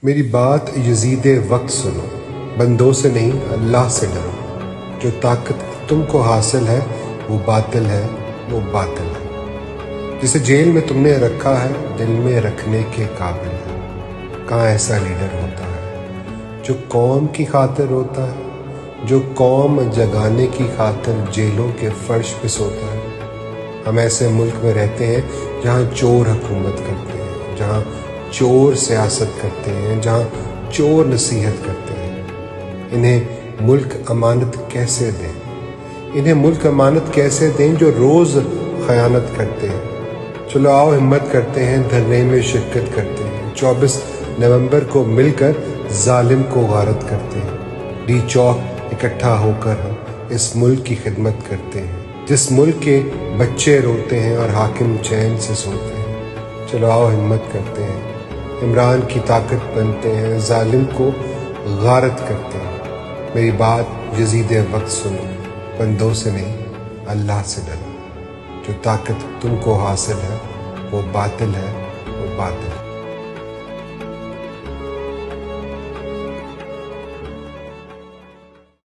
میری بات یزید وقت سنو، بندوں سے نہیں اللہ سے ڈرو۔ جو طاقت تم کو حاصل ہے وہ باطل ہے، وہ باطل ہے۔ جسے جیل میں تم نے رکھا ہے دل میں رکھنے کے قابل ہے۔ کہاں ایسا لیڈر ہوتا ہے جو قوم کی خاطر روتا ہے، جو قوم جگانے کی خاطر جیلوں کے فرش پہ سوتا ہے۔ ہم ایسے ملک میں رہتے ہیں جہاں چور حکومت کرتے ہیں، جہاں چور سیاست کرتے ہیں، جہاں چور نصیحت کرتے ہیں۔ انہیں ملک امانت کیسے دیں؟ انہیں ملک امانت کیسے دیں جو روز خیانت کرتے ہیں؟ چلو آؤ ہمت کرتے ہیں، دھرنے میں شرکت کرتے ہیں۔ 24 نومبر کو مل کر ظالم کو غارت کرتے ہیں۔ ڈی چوک اکٹھا ہو کر ہم اس ملک کی خدمت کرتے ہیں، جس ملک کے بچے روتے ہیں اور حاکم چین سے سوتے ہیں۔ چلو آؤ ہمت کرتے ہیں، عمران کی طاقت بنتے ہیں، ظالم کو غارت کرتے ہیں۔ میری بات یزید وقت سنو، بندوں سے نہیں اللہ سے ڈرو۔ جو طاقت تم کو حاصل ہے وہ باطل ہے، وہ باطل ہے۔